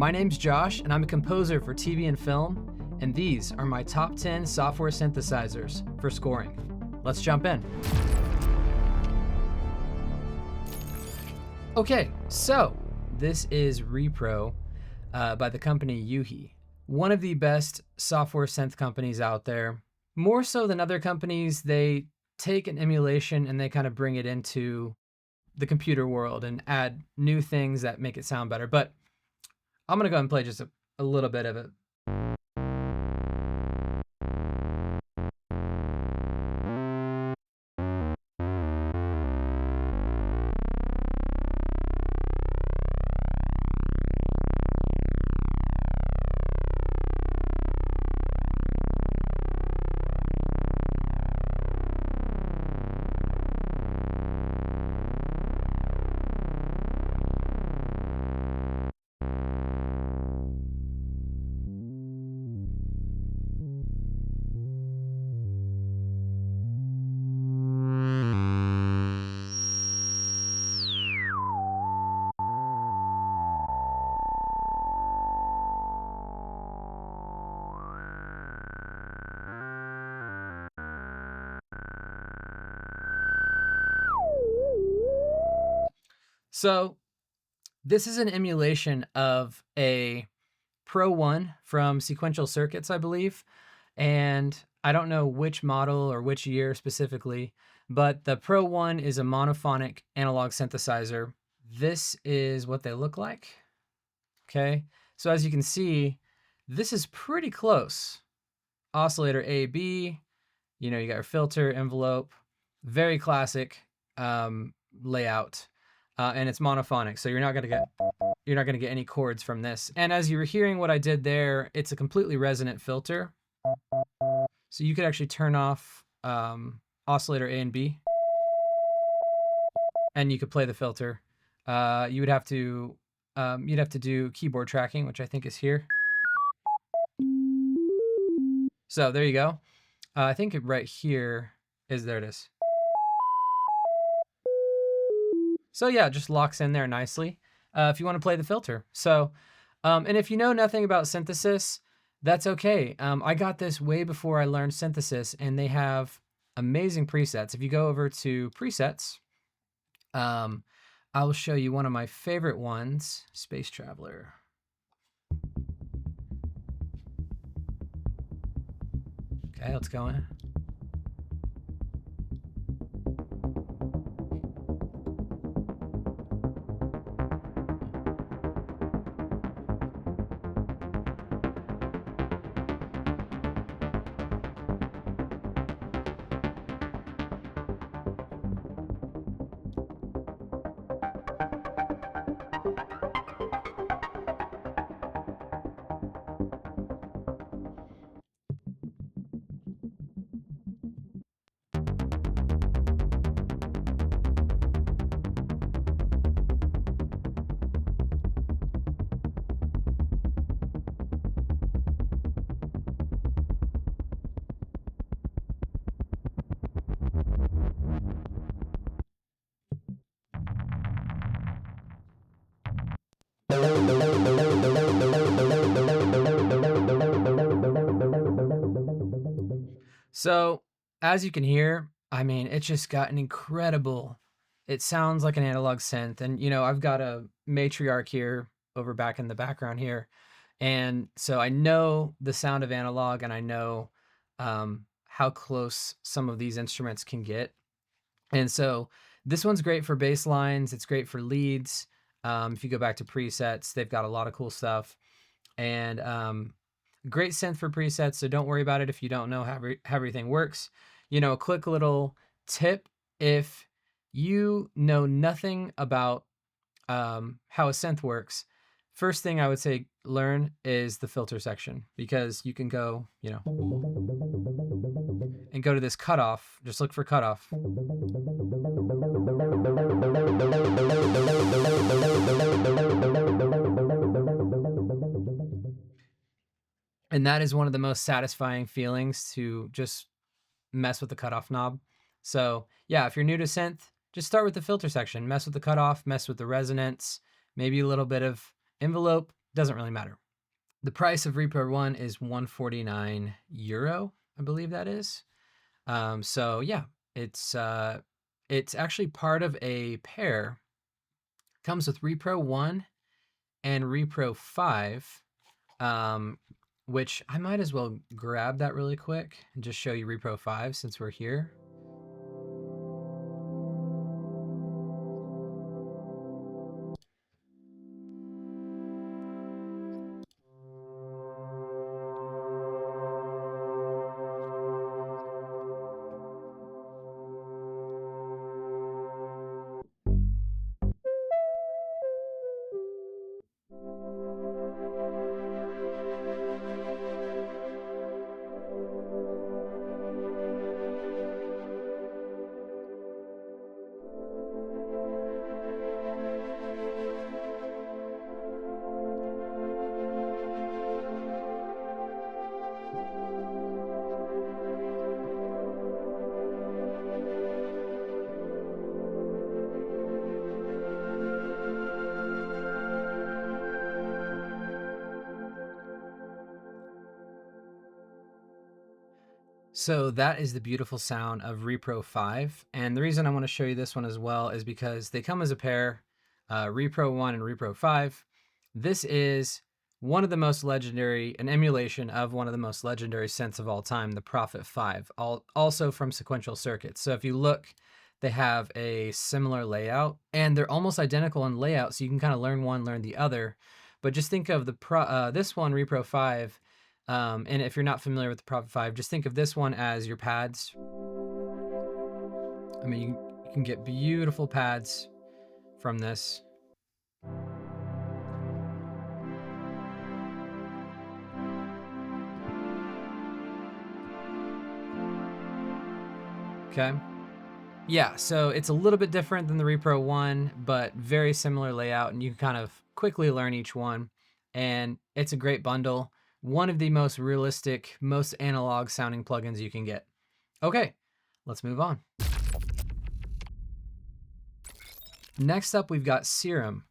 My name's Josh, and I'm a composer for TV and film, and these are my top 10 software synthesizers for scoring. Let's jump in. Okay, so this is Repro by the company Yuhi, one of the best software synth companies out there. More so than other companies, they take an emulation and they kind of bring it into the computer world and add new things that make it sound better. But I'm gonna go and play just a little bit of it. So this is an emulation of a Pro 1 from Sequential Circuits, I believe. And I don't know which model or which year specifically, but the Pro 1 is a monophonic analog synthesizer. This is what they look like. Okay, so as you can see, this is pretty close. Oscillator A, B, you got your filter, envelope, very classic layout. And it's monophonic, so you're not gonna get any chords from this. And as you were hearing what I did there, it's a completely resonant filter. So you could actually turn off oscillator A and B, and you could play the filter. You'd have to do keyboard tracking, which I think is here. So there you go. I think right here there it is. So yeah, it just locks in there nicely if you want to play the filter. So, and if you know nothing about synthesis, that's okay. I got this way before I learned synthesis, and they have amazing presets. If you go over to presets, I will show you one of my favorite ones, Space Traveler. Okay, let's go in. So as you can hear, I mean, it's just got an incredible, it sounds like an analog synth. And, I've got a matriarch here over back in the background here. And so I know the sound of analog, and I know how close some of these instruments can get. And so this one's great for bass lines. It's great for leads. If you go back to presets, they've got a lot of cool stuff. And great synth for presets, so don't worry about it if you don't know how everything works. A quick little tip: if you know nothing about how a synth works, first thing I would say learn is the filter section, because you can go, and go to this cutoff. Just look for cutoff. And that is one of the most satisfying feelings, to just mess with the cutoff knob. So yeah, if you're new to synth, just start with the filter section, mess with the cutoff, mess with the resonance, maybe a little bit of envelope, Doesn't really matter. The price of Repro 1 is €149, I believe that is. So yeah, it's actually part of a pair. Comes with Repro 1 and Repro 5, which I might as well grab that really quick and just show you Repro 5 since we're here. So that is the beautiful sound of Repro 5. And the reason I want to show you this one as well is because they come as a pair, Repro 1 and Repro 5. This is one of the most legendary, an emulation of one of the most legendary synths of all time, the Prophet 5, also from Sequential Circuits. So if you look, they have a similar layout and they're almost identical in layout. So you can kind of learn one, learn the other. But just think of this one, Repro 5, and if you're not familiar with the Prophet 5, just think of this one as your pads. I mean, you can get beautiful pads from this. Okay. Yeah, so it's a little bit different than the Repro 1, but very similar layout, and you can kind of quickly learn each one. And it's a great bundle. One of the most realistic, most analog sounding plugins you can get. Okay, let's move on. Next up, we've got Serum.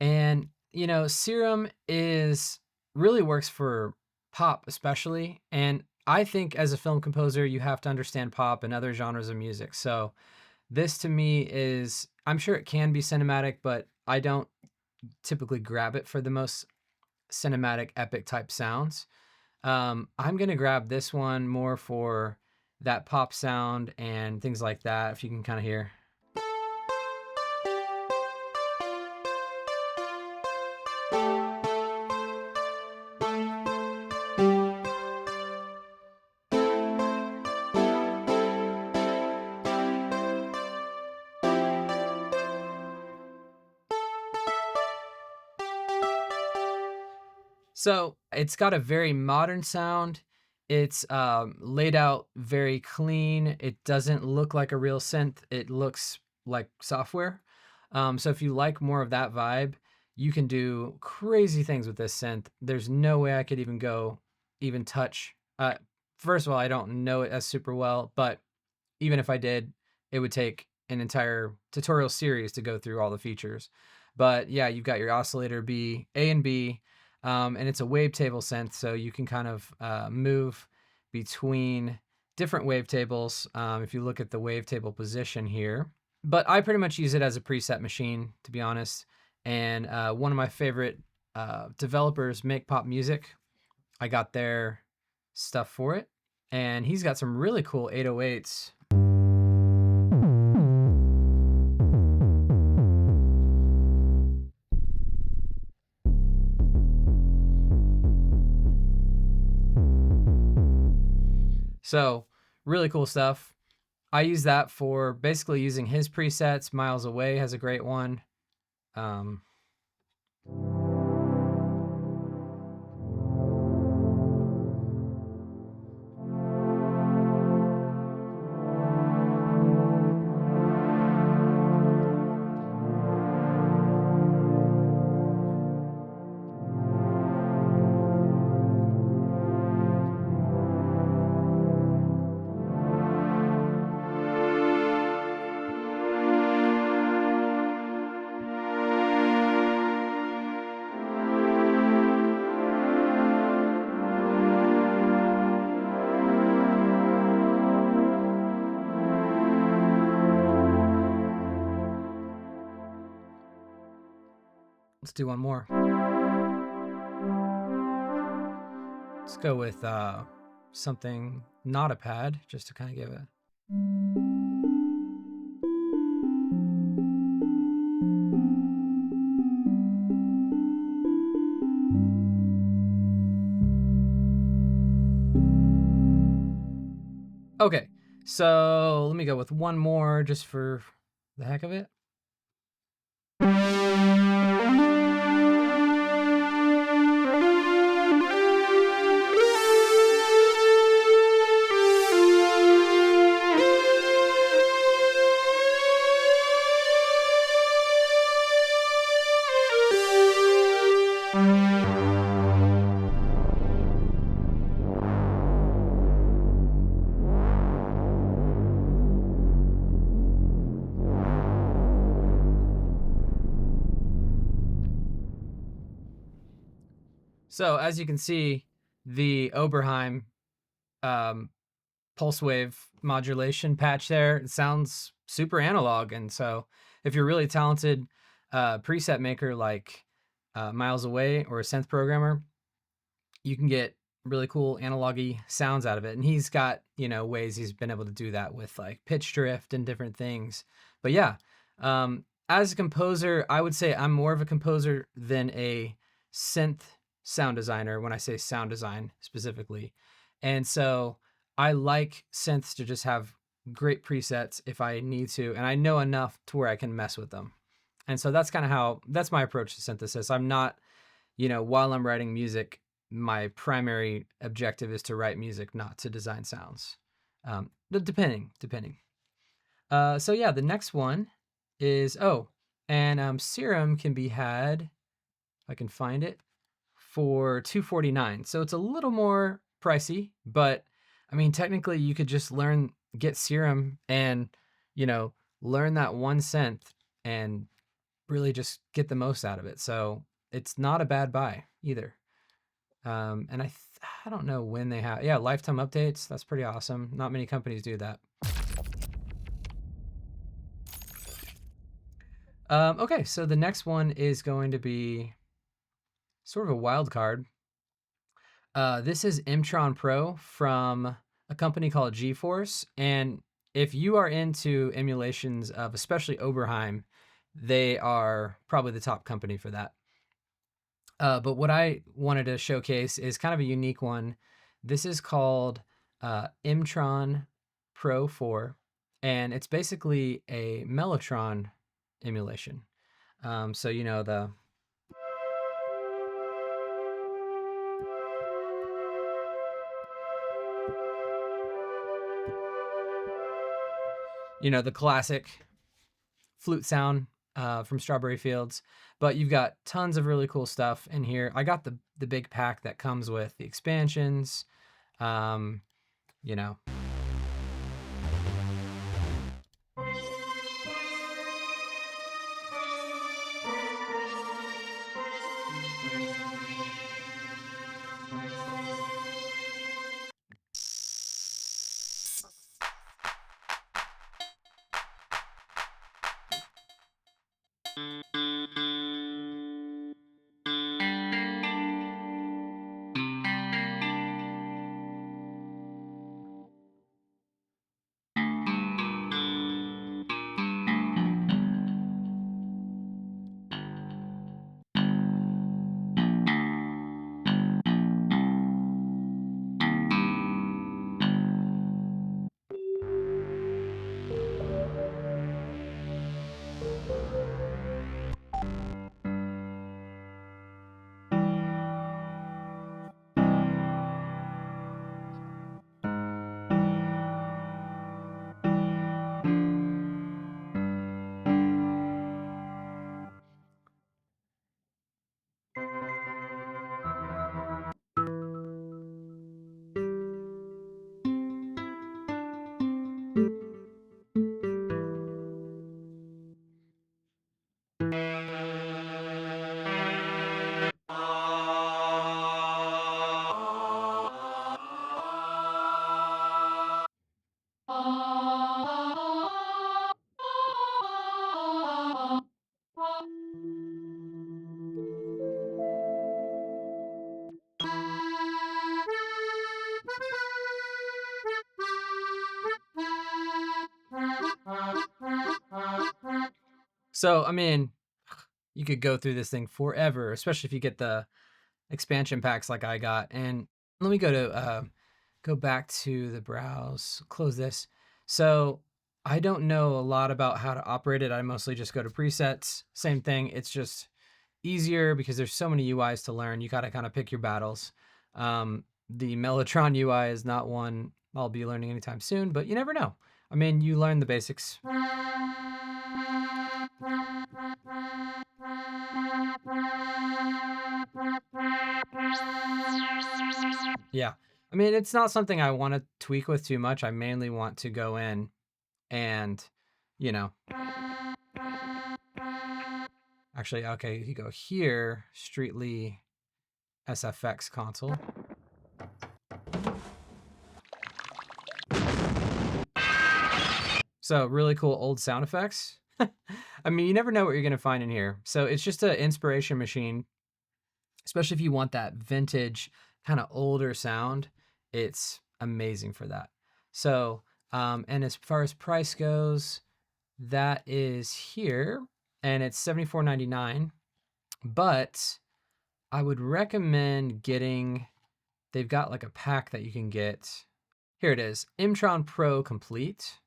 And, you know, Serum really works for pop especially. And I think as a film composer, you have to understand pop and other genres of music. So this to me is, I'm sure it can be cinematic, but I don't typically grab it for the most cinematic epic type sounds. I'm going to grab this one more for that pop sound and things like that, if you can kind of hear. So it's got a very modern sound. It's laid out very clean. It doesn't look like a real synth. It looks like software. So if you like more of that vibe, you can do crazy things with this synth. There's no way I could even touch. First of all, I don't know it as super well, but even if I did, it would take an entire tutorial series to go through all the features. But yeah, you've got your oscillator B, A and B, and it's a wavetable synth, so you can kind of move between different wavetables if you look at the wavetable position here. But I pretty much use it as a preset machine, to be honest. And one of my favorite developers, Make Pop Music, I got their stuff for it. And he's got some really cool 808s. So really cool stuff. I use that for basically using his presets. Miles Away has a great one. Let's do one more. Let's go with something not a pad, just to kind of give it. Okay, so let me go with one more just for the heck of it. So as you can see, the Oberheim pulse wave modulation patch there, it sounds super analog. And so if you're a really talented preset maker like Miles Away or a synth programmer, you can get really cool analog-y sounds out of it. And he's got, ways he's been able to do that with like pitch drift and different things. But yeah, as a composer, I would say I'm more of a composer than a synth sound designer when I say sound design specifically. And so I like synths to just have great presets if I need to, and I know enough to where I can mess with them. And so that's kind of that's my approach to synthesis. I'm not, while I'm writing music, my primary objective is to write music, not to design sounds. Depending. So yeah, the next one is Serum can be had, if I can find it, for $249. So it's a little more pricey, but I mean technically you could just get Serum and learn that one synth and really just get the most out of it. So it's not a bad buy either. And I don't know when they have lifetime updates. That's pretty awesome. Not many companies do that. Okay, so the next one is going to be sort of a wild card. This is Mtron Pro from a company called GeForce, and if you are into emulations of especially Oberheim, they are probably the top company for that. But what I wanted to showcase is kind of a unique one. This is called Mtron Pro 4, and it's basically a Mellotron emulation. So the classic flute sound from Strawberry Fields, but you've got tons of really cool stuff in here. I got the big pack that comes with the expansions. Um, you know, So, I mean, you could go through this thing forever, especially if you get the expansion packs like I got. And let me go back to the browse, close this. So I don't know a lot about how to operate it. I mostly just go to presets. Same thing. It's just easier because there's so many UIs to learn. You got to kind of pick your battles. The Mellotron UI is not one I'll be learning anytime soon, but you never know. I mean, you learn the basics. Yeah. I mean, it's not something I want to tweak with too much. I mainly want to go in and, you know, actually, okay, you go here, Streetly SFX console. So really cool old sound effects. I mean, you never know what you're going to find in here. So it's just an inspiration machine, especially if you want that vintage kind of older sound. It's amazing for that. So, and as far as price goes, that is here and it's $74.99. But I would recommend getting, they've got like a pack that you can get. Here it is, Mtron Pro Complete.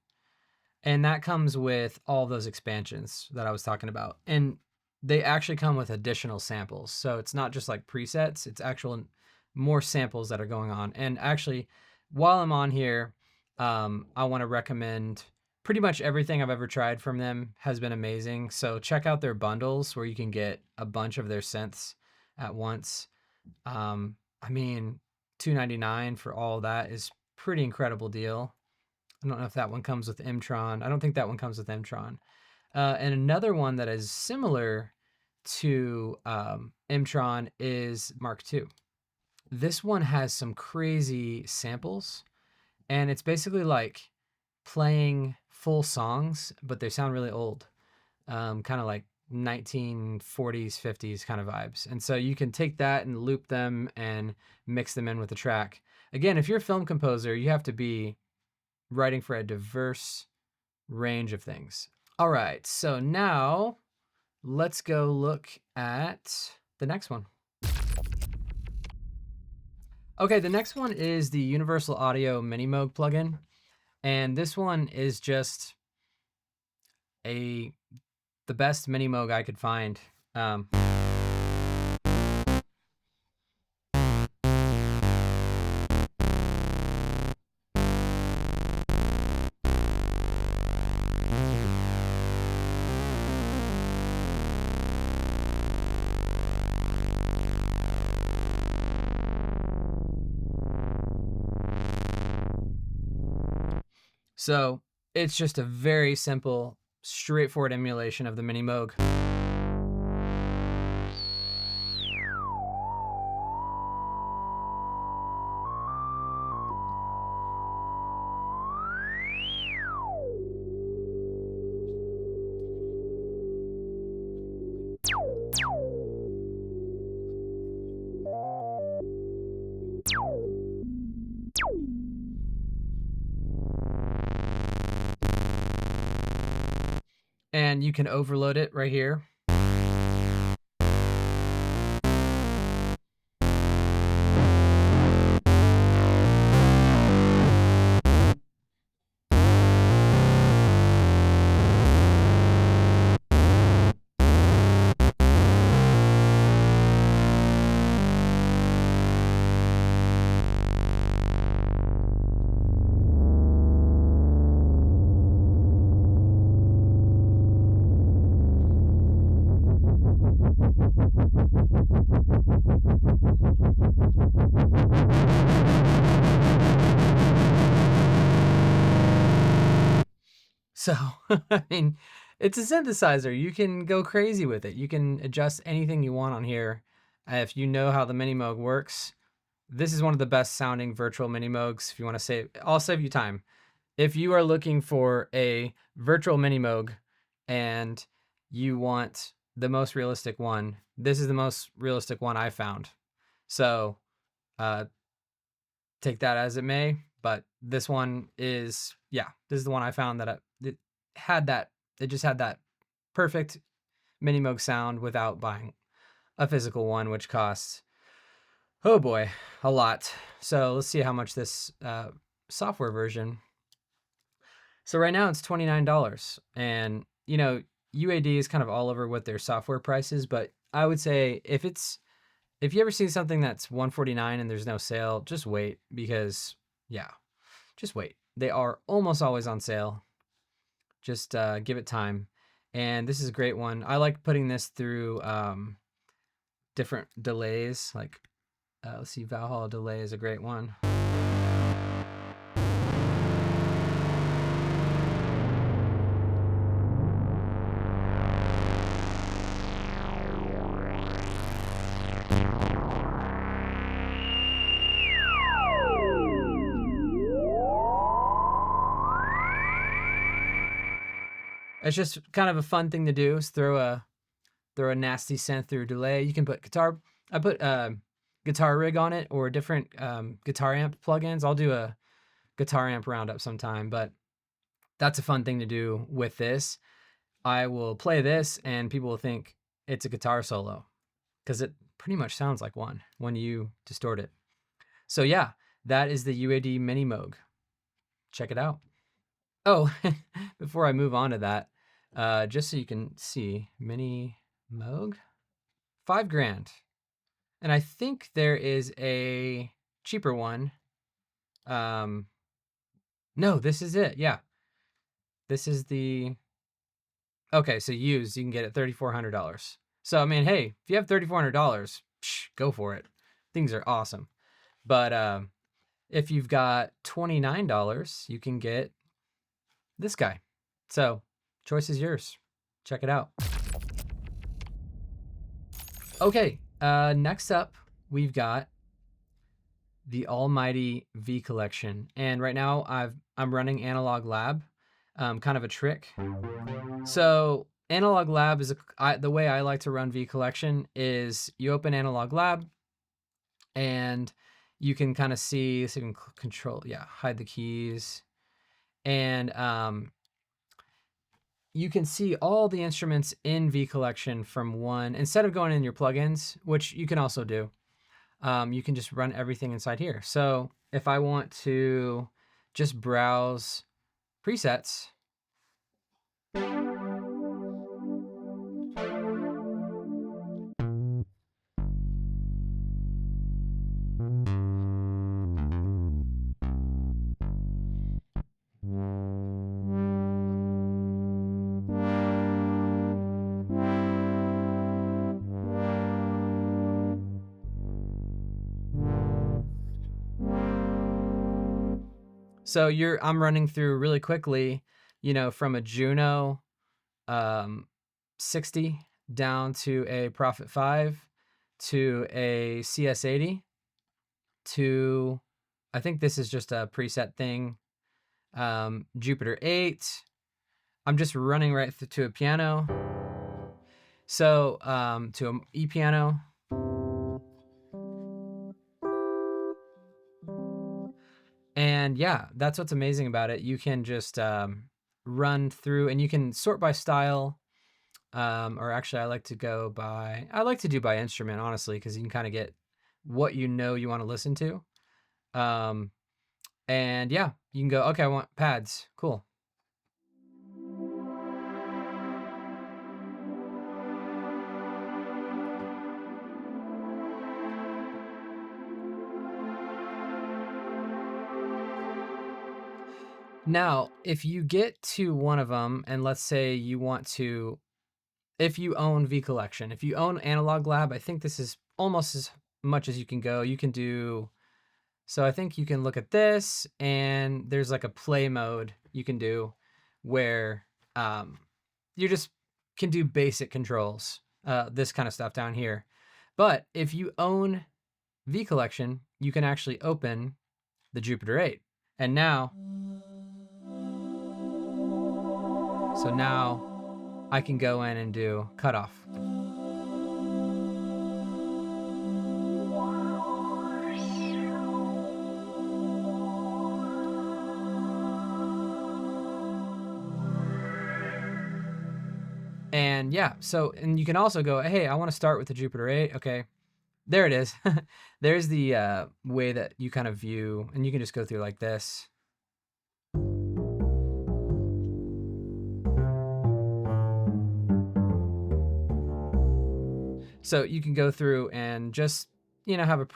And that comes with all those expansions that I was talking about. And they actually come with additional samples. So it's not just like presets, it's actual more samples that are going on. And actually, while I'm on here, I want to recommend pretty much everything I've ever tried from them has been amazing. So check out their bundles where you can get a bunch of their synths at once. I mean, $2.99 for all that is pretty incredible deal. I don't know if that one comes with Mtron. I don't think that one comes with Mtron. And another one that is similar to Mtron is Mark II. This one has some crazy samples, and it's basically like playing full songs, but they sound really old, kind of like 1940s, 50s kind of vibes. And so you can take that and loop them and mix them in with the track. Again, if you're a film composer, you have to be writing for a diverse range of things. All right, so now let's go look at the next one. Okay, the next one is the Universal Audio Mini Moog plugin. And this one is just the best Mini Moog I could find. So it's just a very simple, straightforward emulation of the Mini Moog. And you can overload it right here. So, I mean, it's a synthesizer. You can go crazy with it. You can adjust anything you want on here. If you know how the Mini Moog works, this is one of the best sounding virtual Mini Moogs. If you want to save, I'll save you time. If you are looking for a virtual Mini Moog and you want the most realistic one, this is the most realistic one I found. So, take that as it may, but this one is, yeah, this is the one I found that it had that, it just had that perfect Mini Moog sound without buying a physical one, which costs, oh boy, a lot. So let's see how much this software version. So right now it's $29, and you know, UAD is kind of all over what their software price is, but I would say if you ever see something that's $149 and there's no sale, just wait, because yeah, just wait. They are almost always on sale. Just give it time. And this is a great one. I like putting this through different delays. Like, let's see, Valhalla delay is a great one. It's just kind of a fun thing to do, is throw a nasty synth through delay. You can put guitar. I put guitar rig on it, or different guitar amp plugins. I'll do a guitar amp roundup sometime, but that's a fun thing to do with this. I will play this and people will think it's a guitar solo, because it pretty much sounds like one when you distort it. So yeah, that is the UAD Mini Moog. Check it out. Oh, before I move on to that, just so you can see, Mini Moog, $5,000. And I think there is a cheaper one. No, this is it. Yeah. This is the, okay, so used, you can get it $3,400. So, I mean, hey, if you have $3,400, go for it. Things are awesome. But if you've got $29, you can get this guy. So, choice is yours. Check it out. Okay, next up, we've got the almighty V Collection. And right now I'm running Analog Lab, kind of a trick. So Analog Lab is the way I like to run V Collection is you open Analog Lab and you can kind of see, so you can control, hide the keys, and you can see all the instruments in V Collection from one, instead of going in your plugins, which you can also do. You can just run everything inside here. So if I want to just browse presets, so I'm running through really quickly, from a Juno 60 down to a Prophet 5 to a CS80 to, I think this is just a preset thing, Jupiter 8. I'm just running right to a piano. So to an E piano. And yeah, that's what's amazing about it. You can just run through, and you can sort by style. Or actually, I like to do by instrument, honestly, because you can kind of get what you want to listen to. And yeah, you can go, okay, I want pads. Cool. Now, if you get to one of them, and let's say you want to, if you own V Collection, if you own Analog Lab, I think this is almost as much as you can go. You can do, so I think you can look at this, and there's like a play mode you can do where you just can do basic controls, this kind of stuff down here. But if you own V Collection, you can actually open the Jupiter 8. And now, so now I can go in and do cutoff. And yeah, so, and you can also go, hey, I want to start with the Jupiter 8. Okay, there it is. There's the way that you kind of view, and you can just go through like this. So you can go through and just, have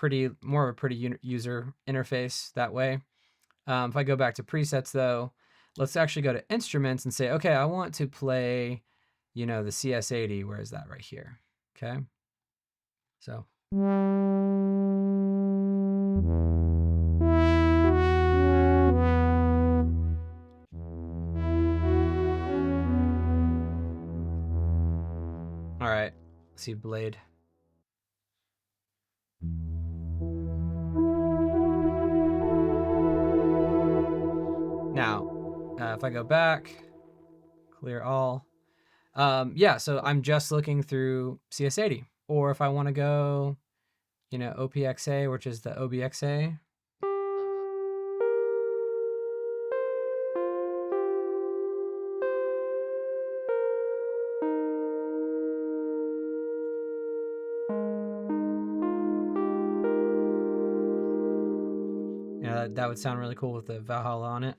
more of a pretty user interface that way. If I go back to presets though, let's actually go to instruments and say, okay, I want to play, the CS80. Where is that? Right here. Okay. So. All right, let's see Blade. Now, if I go back, clear all. Yeah, so I'm just looking through CS80. Or if I want to go, OPXA, which is the OBXA. Yeah, that would sound really cool with the Valhalla on it.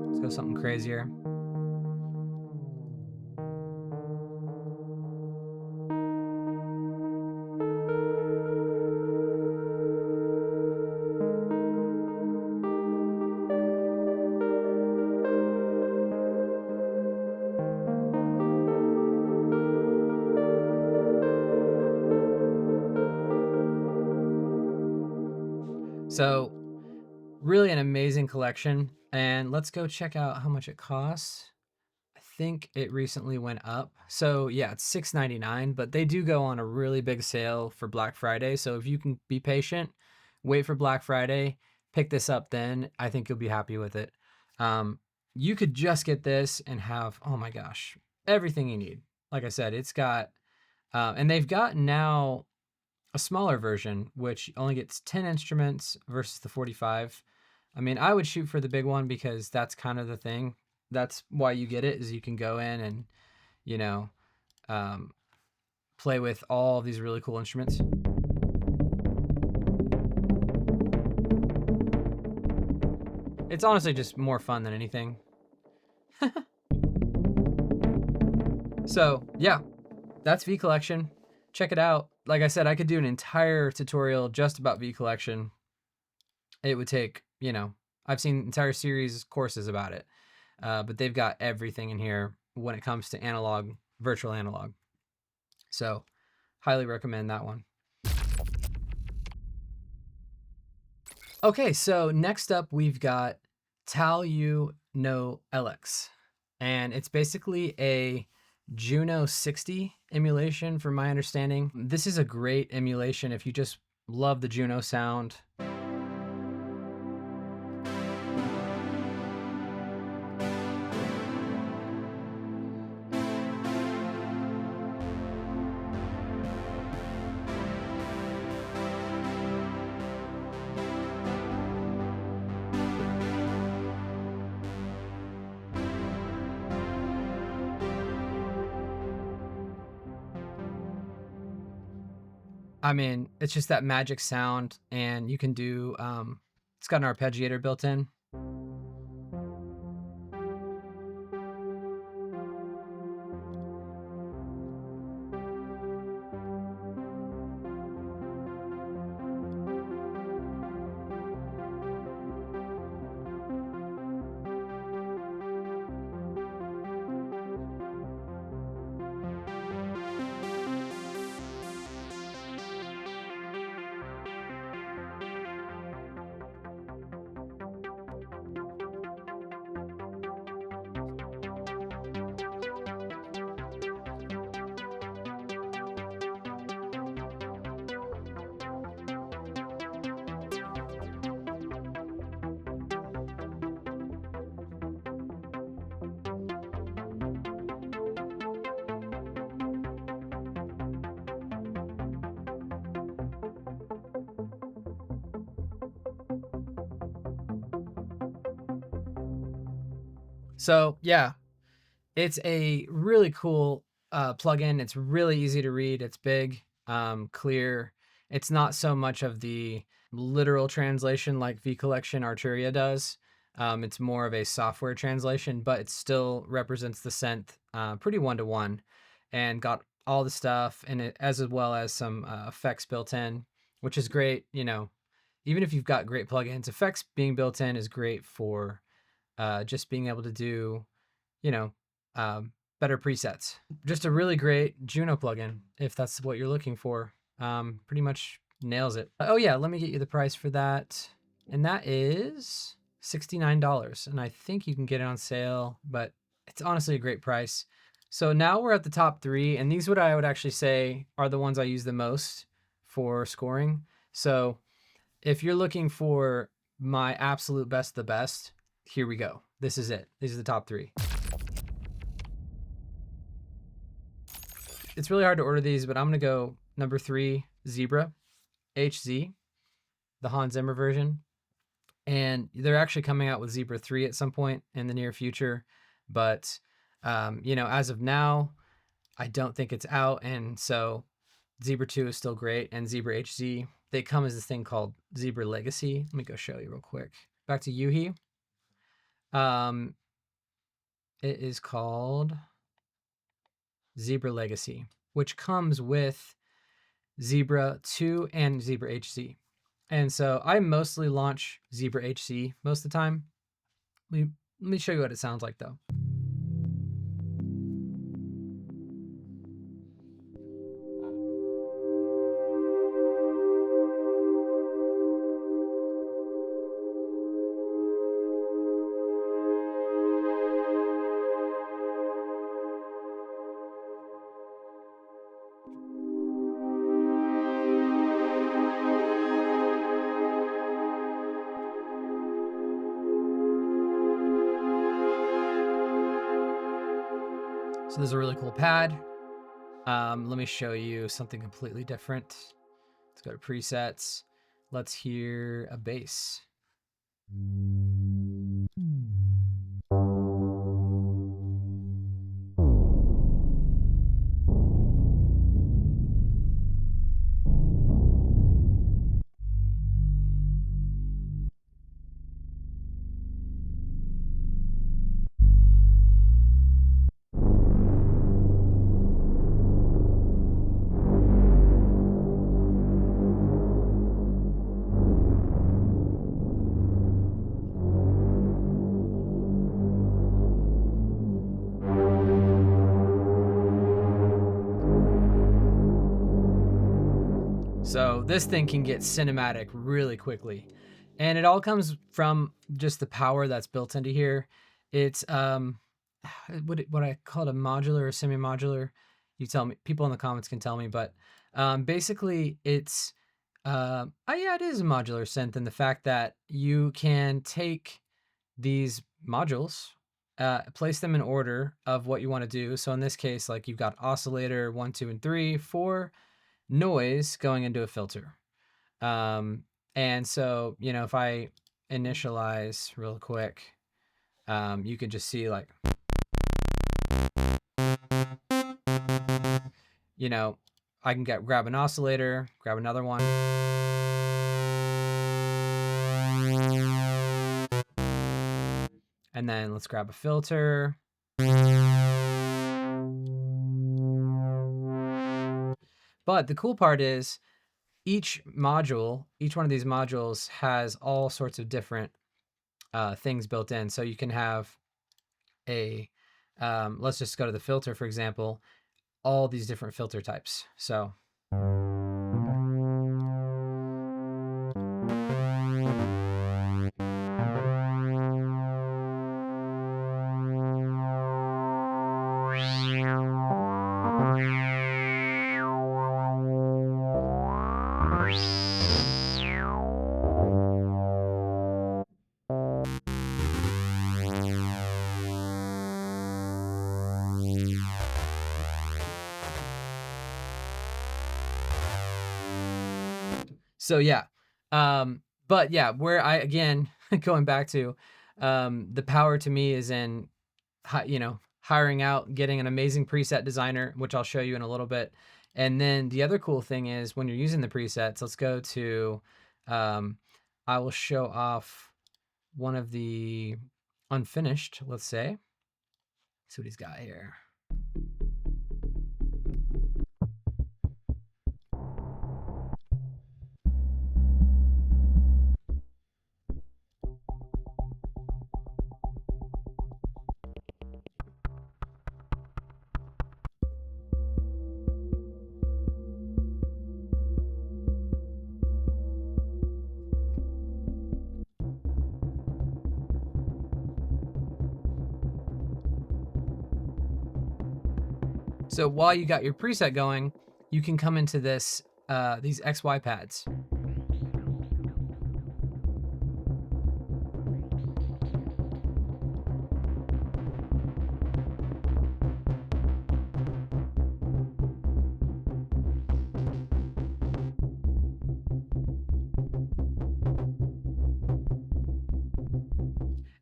Let's go something crazier. So really an amazing collection. And let's go check out how much it costs. I think it recently went up. So yeah, it's $6.99, but they do go on a really big sale for Black Friday. So if you can be patient, wait for Black Friday, pick this up then. I think you'll be happy with it. You could just get this and have, oh my gosh, everything you need. Like I said, it's got, and they've got now a smaller version, which only gets 10 instruments versus the 45. I mean, I would shoot for the big one because that's kind of the thing. That's why you get it, is you can go in and, play with all these really cool instruments. It's honestly just more fun than anything. So yeah, that's V Collection. Check it out. Like I said, I could do an entire tutorial just about V Collection. It would take, I've seen entire series courses about it. But they've got everything in here when it comes to analog, virtual analog. So highly recommend that one. Okay, so next up we've got Tal U No LX. And it's basically a Juno 60 emulation from my understanding. This is a great emulation if you just love the Juno sound. I mean, it's just that magic sound, and you can do, it's got an arpeggiator built in. So yeah, it's a really cool plugin. It's really easy to read. It's big, clear. It's not so much of the literal translation like V Collection Arturia does. It's more of a software translation, but it still represents the synth pretty one to one, and got all the stuff in it as well as some effects built in, which is great. You know, even if you've got great plugins, effects being built in is great for just being able to do, you know, better presets. Just a really great Juno plugin if that's what you're looking for. Pretty much nails it. Oh yeah, let me get you the price for that, and that is $69. And I think you can get it on sale, but it's honestly a great price. So now we're at the top three, and these what I would actually say are the ones I use the most for scoring. So if you're looking for my absolute best, the best, here we go. This is it. These are the top three. It's really hard to order these, but I'm gonna go number 3, Zebra HZ, the Hans Zimmer version. And they're actually coming out with Zebra 3 at some point in the near future. But, you know, as of now, I don't think it's out. And so Zebra 2 is still great. And Zebra HZ, they come as this thing called Zebra Legacy. Let me go show you real quick. Back to Yuhi. It is called Zebra Legacy, which comes with Zebra 2 and Zebra HZ. And so I mostly launch Zebra HZ most of the time. Let me show you what it sounds like though. So there's a really cool pad. Let me show you something completely different. Let's go to presets. Let's hear a bass. So this thing can get cinematic really quickly. And it all comes from just the power that's built into here. It's what I call it, a modular or semi-modular. You tell me, people in the comments can tell me, but basically it's oh yeah, it is a modular synth in the fact that you can take these modules, place them in order of what you want to do. So in this case, like you've got oscillator 1, 2, and 3, 4, noise going into a filter. And so, you know, if I initialize real quick, you can just see like, you know, I can grab an oscillator, grab another one. And then let's grab a filter. But the cool part is each module, each one of these modules has all sorts of different things built in. So you can have a, let's just go to the filter, for example, all these different filter types. So So yeah, but yeah, where I again going back to the power to me is in hiring out, getting an amazing preset designer, which I'll show you in a little bit. And then the other cool thing is when you're using the presets, let's go to, I will show off one of the unfinished, let's say. See what he's got here. So while you got your preset going, you can come into these XY pads.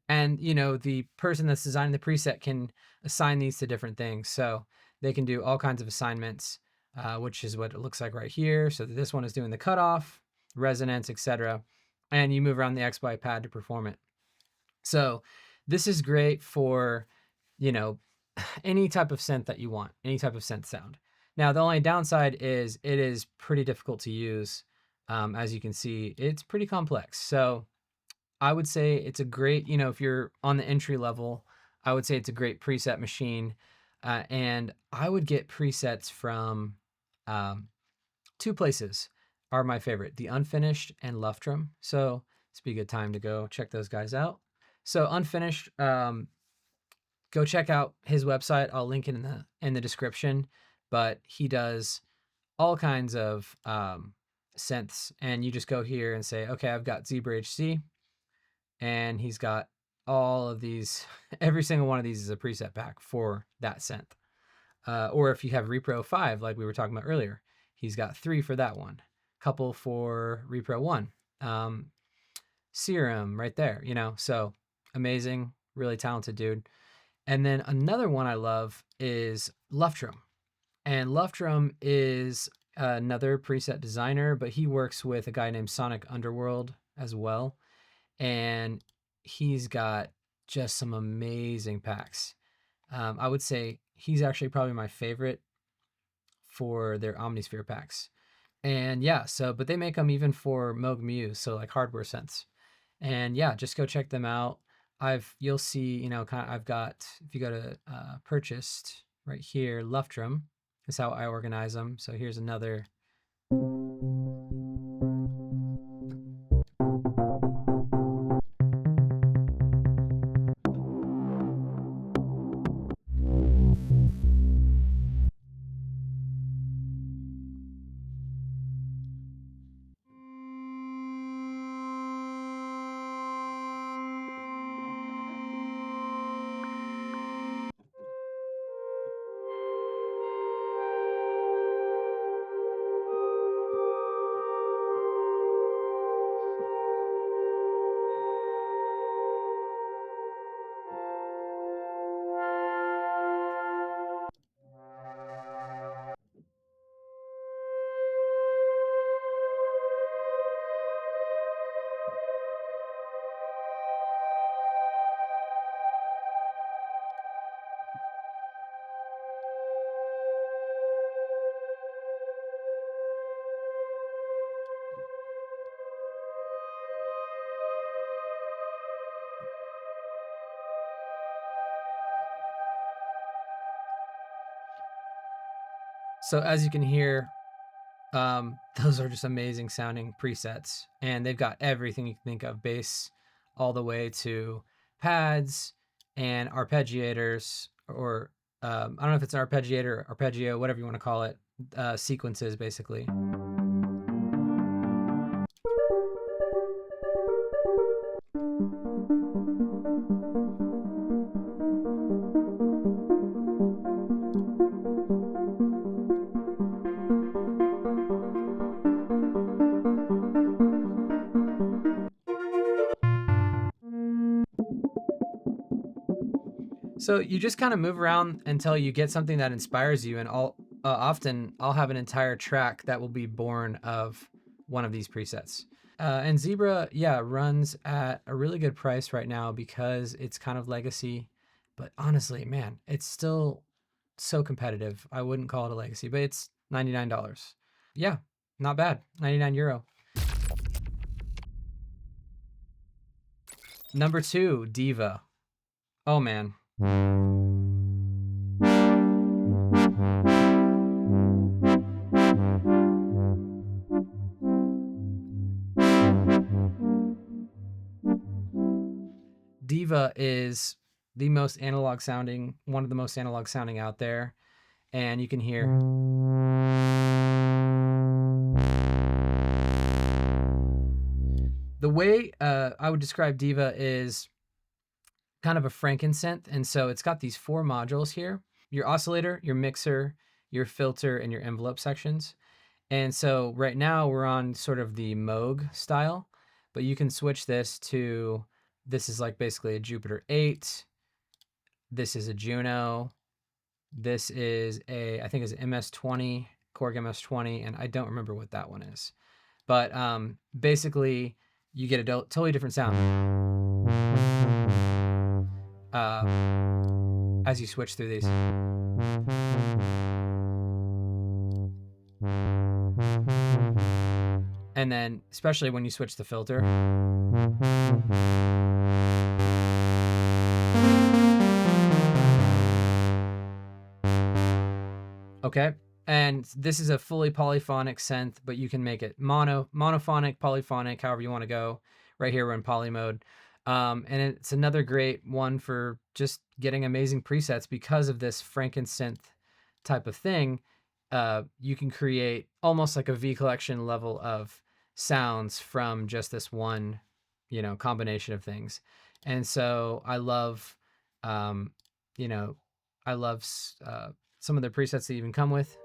And the person that's designing the preset can assign these to different things. So they can do all kinds of assignments, which is what it looks like right here. So this one is doing the cutoff, resonance, etc. And you move around the XY pad to perform it. So this is great for, any type of synth that you want, any type of synth sound. Now, the only downside is it is pretty difficult to use. As you can see, it's pretty complex. So I would say it's a great, if you're on the entry level, I would say it's a great preset machine. And I would get presets from two places are my favorite, the Unfinished and Lufttrim. So this would be a good time to go check those guys out. So Unfinished, go check out his website. I'll link it in the description. But he does all kinds of synths, and you just go here and say, okay, I've got Zebra HC, and he's got all of these. Every single one of these is a preset pack for that synth. Or if you have Repro 5, like we were talking about earlier, he's got 3 for that one, couple for Repro 1. Serum right there, so amazing, really talented dude. And then another one I love is Lufttrim. And Lufttrim is another preset designer, but he works with a guy named Sonic Underworld as well. And he's got just some amazing packs. I would say he's actually probably my favorite for their Omnisphere packs. And yeah, but they make them even for Moog Muse, so like hardware synths. And yeah, just go check them out. You'll see, I've got, if you go to purchased right here, Lufttrim is how I organize them. So here's another. So as you can hear, those are just amazing sounding presets, and they've got everything you can think of, bass all the way to pads and arpeggiators, or I don't know if it's an arpeggiator, arpeggio, whatever you want to call it, sequences basically. So you just kind of move around until you get something that inspires you, and often I'll have an entire track that will be born of one of these presets. And Zebra, yeah, runs at a really good price right now because it's kind of legacy. But honestly, man, it's still so competitive. I wouldn't call it a legacy, but it's $99. Yeah, not bad. €99. Number 2, Diva. Oh man. Diva is the most analog sounding, one of the most analog sounding out there. And you can hear. The way I would describe Diva is kind of a Franken-synth. And so it's got these 4 modules here: your oscillator, your mixer, your filter, and your envelope sections. And so right now we're on sort of the Moog style, but you can switch this to, this is like basically a Jupiter 8. This is a Juno. This is a, I think it's an MS-20, Korg MS-20, and I don't remember what that one is. But basically you get a totally different sound as you switch through these. And then especially when you switch the filter. Okay. And this is a fully polyphonic synth, but you can make it monophonic, polyphonic, however you want to go. Right here we're in poly mode. And it's another great one for just getting amazing presets because of this Franken-synth type of thing. You can create almost like a V collection level of sounds from just this one, combination of things. And so I love, you know, I love some of the presets that even come with.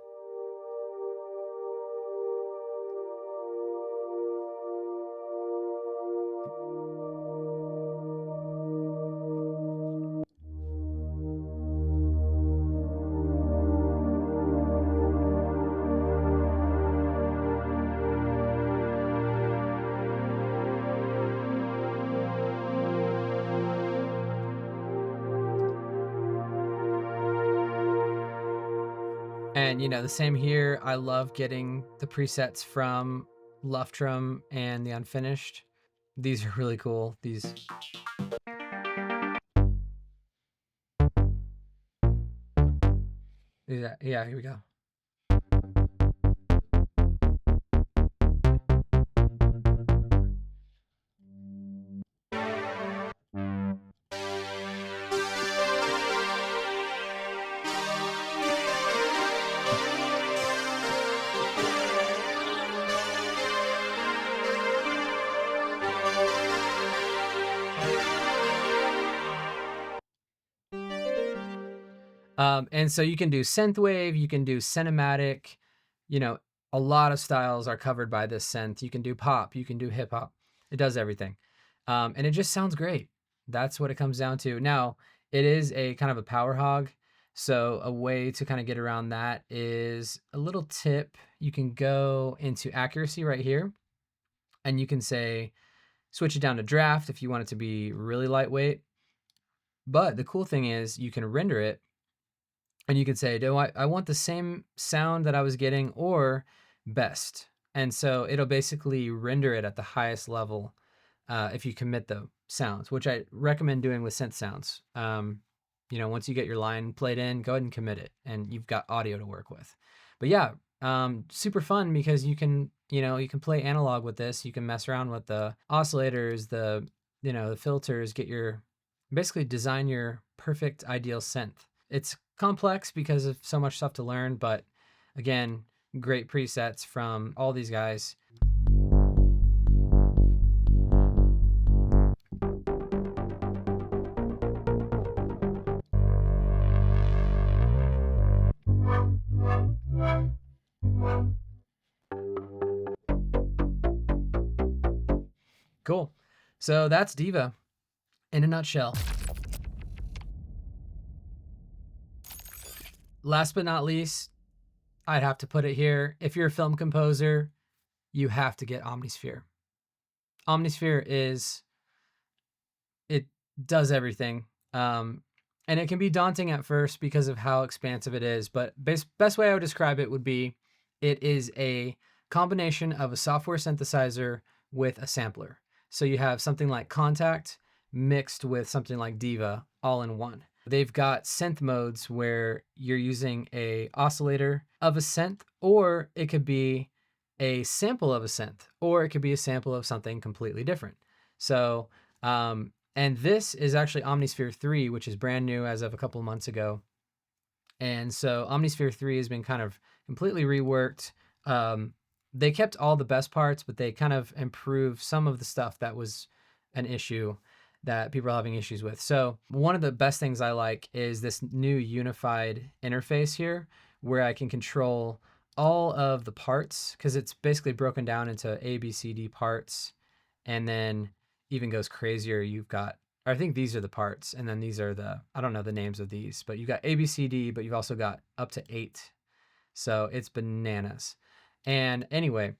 And the same here. I love getting the presets from Lufttrum and the Unfinished. These are really cool. These. Yeah, here we go. And so you can do synthwave, you can do cinematic, a lot of styles are covered by this synth. You can do pop, you can do hip hop. It does everything. And it just sounds great. That's what it comes down to. Now, it is a kind of a power hog. So a way to kind of get around that is a little tip. You can go into accuracy right here, and you can say, switch it down to draft if you want it to be really lightweight. But the cool thing is you can render it, and you can say, I want the same sound that I was getting or best. And so it'll basically render it at the highest level if you commit the sounds, which I recommend doing with synth sounds. Once you get your line played in, go ahead and commit it, and you've got audio to work with. But yeah, super fun because you can play analog with this. You can mess around with the oscillators, the filters, basically design your perfect ideal synth. It's complex because of so much stuff to learn, but again, great presets from all these guys. Cool. So that's Diva in a nutshell. Last but not least, I'd have to put it here. If you're a film composer, you have to get Omnisphere. Omnisphere is it does everything. And it can be daunting at first because of how expansive it is. But best way I would describe it would be it is a combination of a software synthesizer with a sampler. So you have something like Contact mixed with something like Diva all in one. They've got synth modes where you're using a oscillator of a synth, or it could be a sample of a synth, or it could be a sample of something completely different. So and this is actually Omnisphere 3, which is brand new as of a couple of months ago. And so Omnisphere 3 has been kind of completely reworked. They kept all the best parts, but they kind of improved some of the stuff that was an issue that people are having issues with. So one of the best things I like is this new unified interface here where I can control all of the parts because it's basically broken down into A, B, C, D parts. And then even goes crazier. You've got, I think these are the parts, and then these are the, I don't know the names of these, but you've got A, B, C, D, but you've also got up to 8. So it's bananas. And anyway,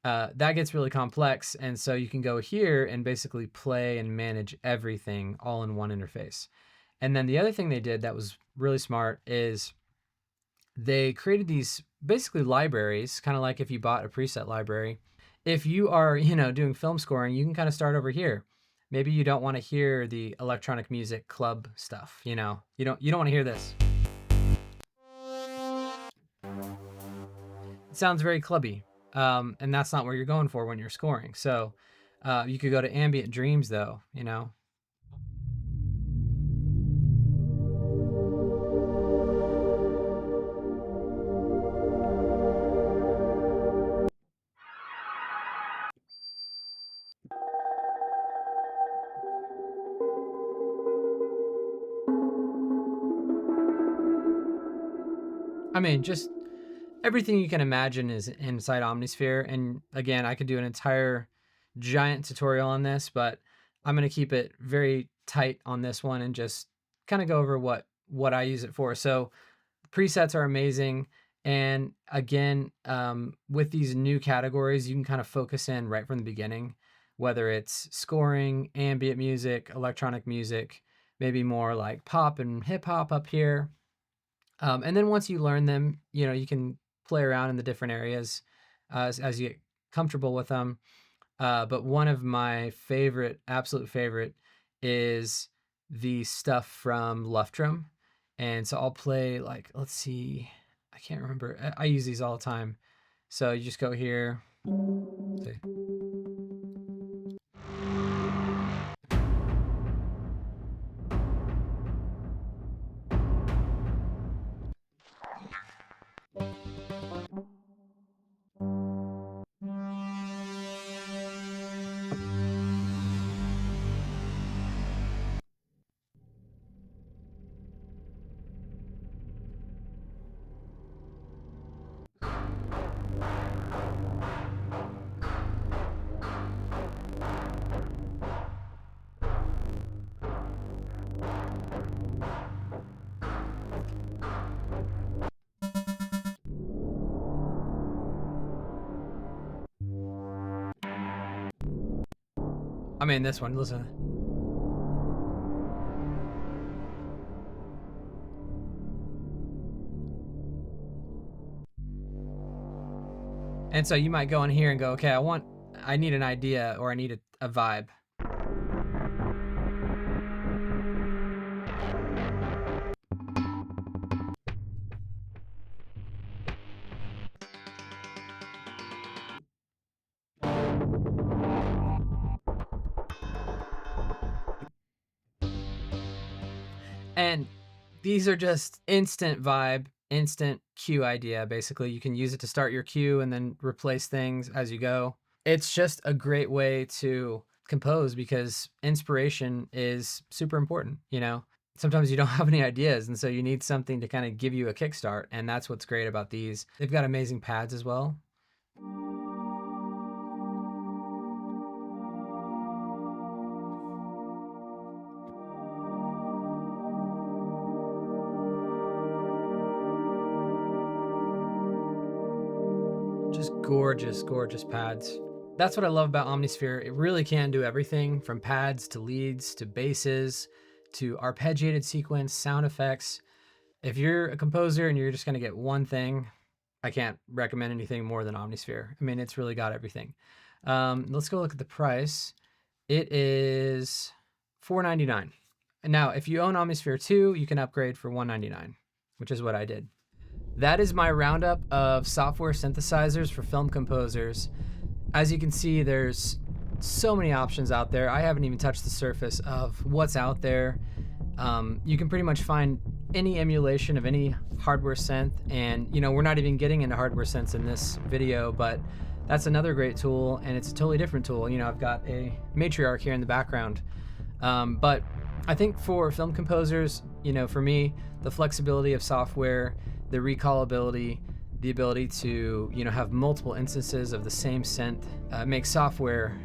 that gets really complex. And so you can go here and basically play and manage everything all in one interface. And then the other thing they did that was really smart is they created these basically libraries, kind of like if you bought a preset library. If you are, doing film scoring, you can kind of start over here. Maybe you don't want to hear the electronic music club stuff, You don't want to hear this. It sounds very clubby. And that's not what you're going for when you're scoring. So, you could go to ambient dreams though. I mean, just everything you can imagine is inside Omnisphere. And again, I could do an entire giant tutorial on this, but I'm going to keep it very tight on this one and just kind of go over what I use it for. So presets are amazing. And again, with these new categories, you can kind of focus in right from the beginning, whether it's scoring, ambient music, electronic music, maybe more like pop and hip hop up here. And then once you learn them, you can play around in the different areas as you get comfortable with them. But one of my absolute favorite, is the stuff from Luftrum. And so I'll play like, let's see, I can't remember. I use these all the time. So you just go here. See. I mean, this one, listen. And so you might go in here and go, okay, I need an idea, or I need a vibe. And these are just instant vibe, instant cue idea. Basically, you can use it to start your cue and then replace things as you go. It's just a great way to compose because inspiration is super important. Sometimes you don't have any ideas, and so you need something to kind of give you a kickstart, and that's what's great about these. They've got amazing pads as well. Just gorgeous, gorgeous pads. That's what I love about Omnisphere. It really can do everything from pads to leads to basses to arpeggiated sequence, sound effects. If you're a composer and you're just going to get one thing, I can't recommend anything more than Omnisphere. I mean, it's really got everything. Let's go look at the price. It is $4.99. And now, if you own Omnisphere 2, you can upgrade for $199, which is what I did. That is my roundup of software synthesizers for film composers. As you can see, there's so many options out there. I haven't even touched the surface of what's out there. You can pretty much find any emulation of any hardware synth, and we're not even getting into hardware synths in this video, but that's another great tool, and it's a totally different tool. I've got a matriarch here in the background, but I think for film composers, for me, the flexibility of software, the recallability, the ability to have multiple instances of the same synth makes software,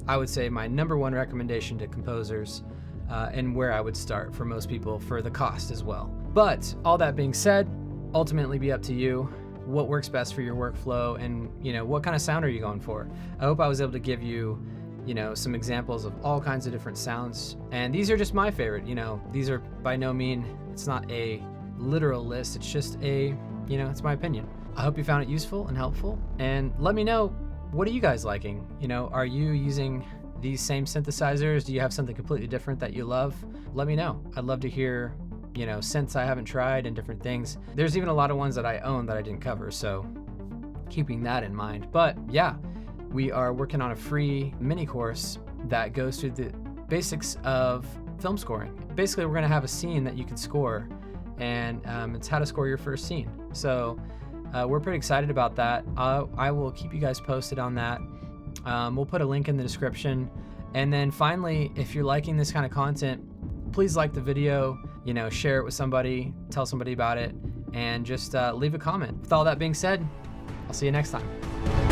I would say, my number one recommendation to composers, and where I would start for most people for the cost as well. But all that being said, ultimately be up to you what works best for your workflow, and what kind of sound are you going for. I hope I was able to give you some examples of all kinds of different sounds, and these are just my favorite. These are by no means, it's not a literal list, it's just a it's my opinion. I hope you found it useful and helpful, and let me know, what are you guys liking? Are you using these same synthesizers? Do you have something completely different that you love? Let me know. I'd love to hear synths I haven't tried and different things. There's even a lot of ones that I own that I didn't cover, so keeping that in mind. But yeah, we are working on a free mini course that goes through the basics of film scoring. Basically, we're going to have a scene that you can score, and it's how to score your first scene. So we're pretty excited about that. I will keep you guys posted on that. We'll put a link in the description. And then finally, if you're liking this kind of content, please like the video, share it with somebody, tell somebody about it, and just leave a comment. With all that being said, I'll see you next time.